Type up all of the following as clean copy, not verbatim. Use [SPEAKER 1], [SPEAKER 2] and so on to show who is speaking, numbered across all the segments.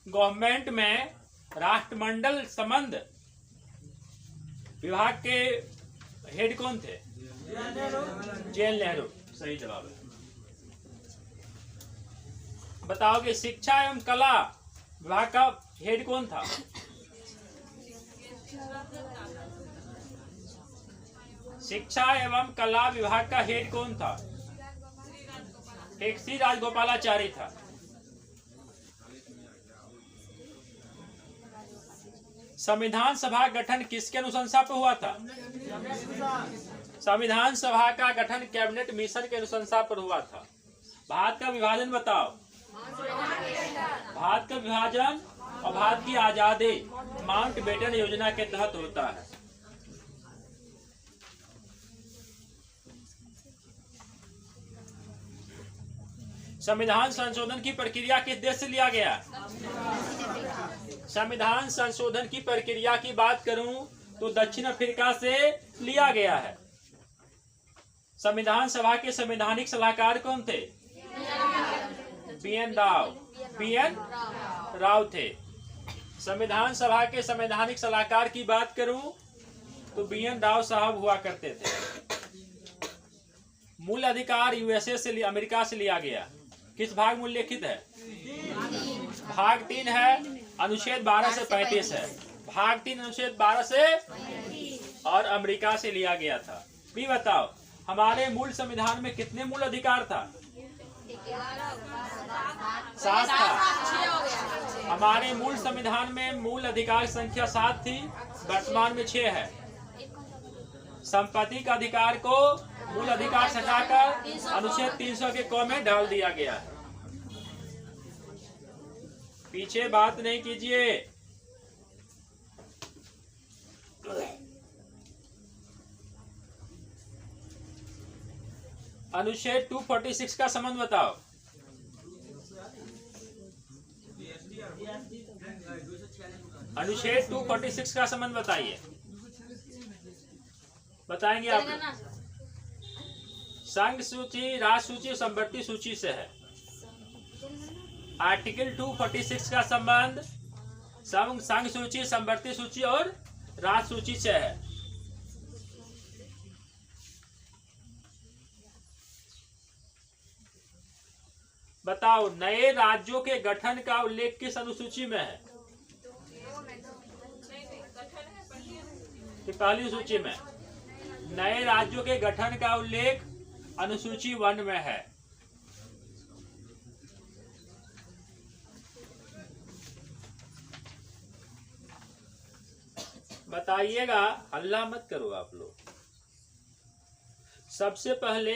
[SPEAKER 1] Government में राष्ट्रमंडल संबंध विभाग के हेड कौन थे? जवाहरलाल नेहरू। सही जवाब है। बताओगे शिक्षा एवं कला विभाग का हेड कौन था? शिक्षा एवं कला विभाग का हेड कौन था? एक श्री राजगोपालाचारी था। संविधान सभा गठन किसके अनुशंसा पर हुआ था? संविधान सभा का गठन कैबिनेट मिशन के अनुशंसा पर हुआ था। भारत का विभाजन बताओ। भारत का विभाजन और भारत की आजादी माउंटबेटन योजना के तहत होता है। संविधान संशोधन की प्रक्रिया किस देश से लिया गया? संविधान संशोधन की प्रक्रिया की बात करूं तो दक्षिण अफ्रीका से लिया गया है। संविधान सभा के संवैधानिक सलाहकार कौन थे? बी.एन. राव थे। संविधान सभा के संवैधानिक सलाहकार की बात करूं तो बी.एन. राव साहब हुआ करते थे। मूल अधिकार यूएसए से अमेरिका से लिया गया। किस भाग में उल्लेखित है? भाग 3 है, अनुच्छेद 12 से 35 है। भाग 3 अनुच्छेद 12 से और अमेरिका से लिया गया था। भी बताओ हमारे मूल संविधान में कितने मूल अधिकार था? 7 था। हमारे मूल संविधान में मूल अधिकार संख्या 7 थी, वर्तमान में 6 है। संपत्ति का अधिकार को मूल अधिकार से हटाकर अनुच्छेद 300 के क में डाल दिया गया है। पीछे बात नहीं कीजिए। अनुच्छेद 246 का संबंध बताओ। अनुच्छेद 246 का संबंध बताइए। बताएंगे आप? संघ सूची, राज्य सूची और संवर्ती सूची से है। आर्टिकल 246 का संबंध संघ सूची, संवर्ती सूची और राज्य सूची से है। बताओ नए राज्यों के गठन का उल्लेख किस अनुसूची में है? पहली सूची में। नए राज्यों के गठन का उल्लेख अनुसूची 1 में है। बताइएगा, हल्ला मत करो आप लोग। सबसे पहले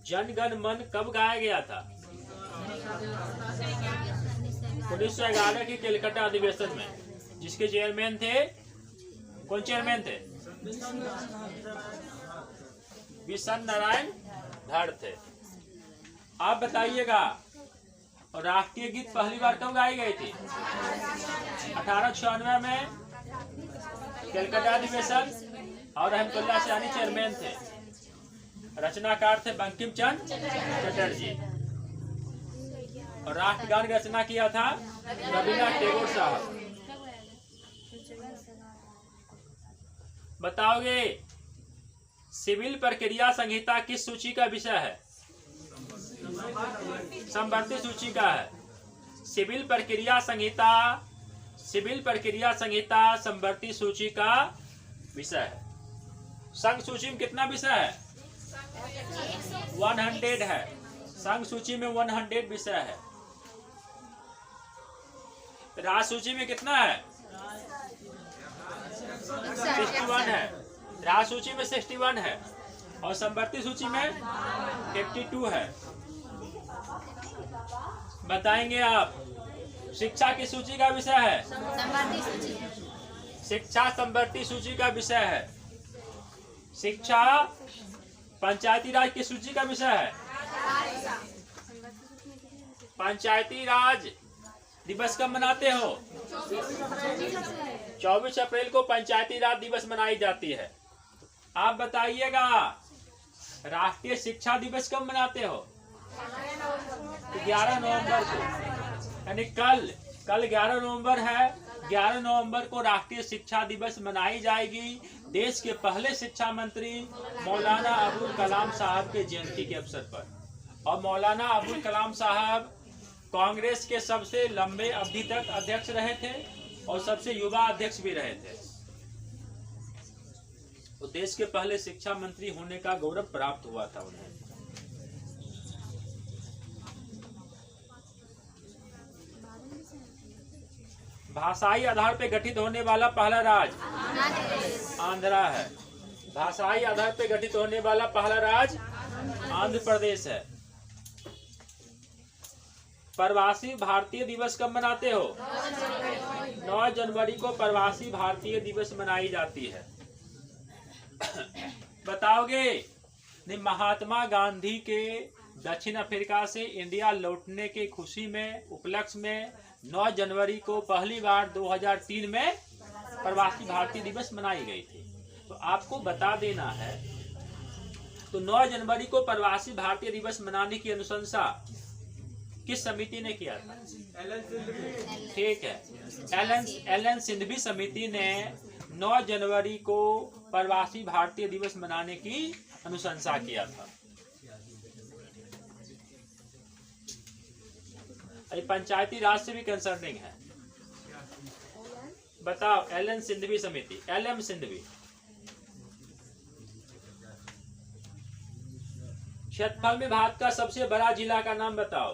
[SPEAKER 1] जन गण मन कब गाया गया था? 1911 के कलकत्ता अधिवेशन में, जिसके चेयरमैन थे, कौन चेयरमैन थे? बिशन नारायण धड़ थे। आप बताइएगा और राष्ट्रीय गीत पहली बार कब गाई गई थी? 1896 में कलकत्ता अधिवेशन और रहमतुल्लाह शाही चेयरमैन थे। रचनाकार थे बंकिम चंद्र चटर्जी और राष्ट्रगान की रचना किया था रविन्द्रनाथ टैगोर साहब। बताओगे सिविल प्रक्रिया संहिता किस सूची का विषय है? संवर्ती सूची का है। सिविल प्रक्रिया संहिता संवर्ती सूची का विषय है। संघ सूची में कितना विषय है? 100 है। संघ सूची में 100 विषय है। राज्य सूची में कितना है? 61 है। राज्य सूची में 61 है और संवर्ती सूची में 52 है। बताएंगे आप शिक्षा की सूची का विषय है? शिक्षा संवर्ती सूची का विषय है। शिक्षा पंचायती राज की सूची का विषय है। पंचायती राज दिवस कब मनाते हो? 24 अप्रैल को पंचायती राज दिवस मनाई जाती है। आप बताइएगा राष्ट्रीय शिक्षा दिवस कब मनाते हो? 11 नवंबर को, यानी कल कल 11 नवंबर है। 11 नवंबर को राष्ट्रीय शिक्षा दिवस मनाई जाएगी देश के पहले शिक्षा मंत्री मौलाना अबुल कलाम साहब के जयंती के अवसर पर। और मौलाना अबुल कलाम साहब कांग्रेस के सबसे लंबे अवधि तक अध्यक्ष रहे थे और सबसे युवा अध्यक्ष भी रहे थे। तो देश के पहले शिक्षा मंत्री होने का गौरव प्राप्त हुआ था उन्हें। भाषाई आधार पर गठित होने वाला पहला राज्य आंध्रा है। भाषाई आधार पर गठित होने वाला पहला राज्य आंध्र प्रदेश है। प्रवासी भारतीय दिवस कब मनाते हो? 9 जनवरी को प्रवासी भारतीय दिवस मनाई जाती है। बताओगे? महात्मा गांधी के दक्षिण अफ्रीका से इंडिया लौटने की खुशी में उपलक्ष्य में 9 जनवरी को पहली बार 2003 में प्रवासी भारतीय दिवस मनाई गई थी। तो आपको बता देना है, तो 9 जनवरी को प्रवासी भारतीय दिवस मनाने की अनुशंसा किस समिति ने किया था? ठीक है, एलन सिंधवी समिति ने 9 जनवरी को प्रवासी भारतीय दिवस मनाने की अनुशंसा किया था। पंचायती राज से भी कंसर्निंग है। बताओ, एलन सिंधवी समिति, एलएम सिंधवी। क्षेत्रफल में भारत का सबसे बड़ा जिला का नाम बताओ।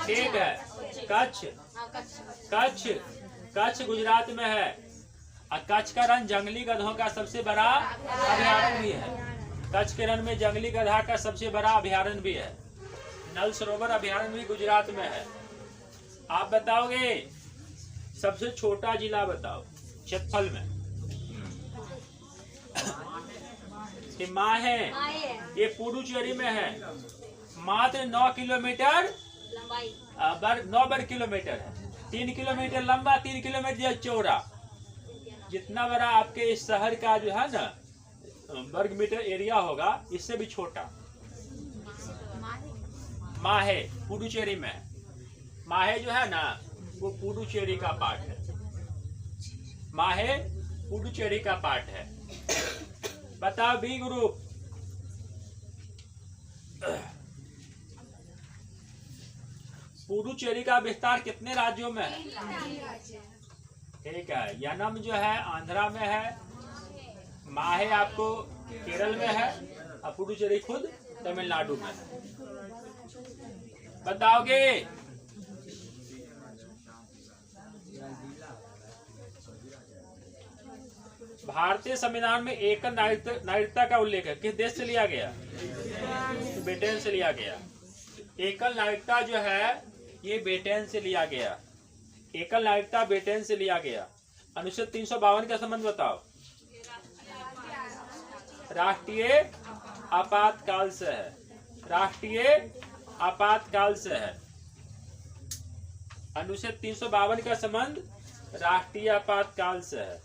[SPEAKER 1] ठीक है, कच्छ। कच्छ गुजरात में है। और कच्छ का रण जंगली गधों का सबसे बड़ा अभयारण्य भी है। कच्छ के रण में जंगली गधा का सबसे बड़ा अभयारण्य भी है। नल सरोवर अभयारण्य भी गुजरात में है। आप बताओगे सबसे छोटा जिला बताओ क्षेत्रफल में। माहे, ये पुडुचेरी में है। मात्र 9 किलोमीटर 9 वर्ग किलोमीटर है। 3 किलोमीटर लंबा, 3 किलोमीटर चौड़ा। जितना बड़ा आपके इस शहर का जो है ना वर्ग मीटर एरिया होगा, इससे भी छोटा। माहे पुडुचेरी में है। माहे जो है ना वो पुडुचेरी का पार्ट है। माहे पुडुचेरी का पार्ट है। बताओ बी ग्रुप। पुडुचेरी का विस्तार कितने राज्यों में है? ठीक है, यनम जो है आंध्रा में है। माहे आपको केरल में है और पुडुचेरी खुद तमिलनाडु में है। बताओगे? भारतीय संविधान में एकल नागरिकता का उल्लेख है। किस देश से लिया गया? ब्रिटेन से लिया गया। एकल नागरिकता जो है ये ब्रिटेन से लिया गया। एकल नागरिकता ब्रिटेन से लिया गया। अनुच्छेद 352 का संबंध बताओ। राष्ट्रीय आपातकाल से है। राष्ट्रीय आपातकाल से है। अनुच्छेद 352 का संबंध राष्ट्रीय आपातकाल से है।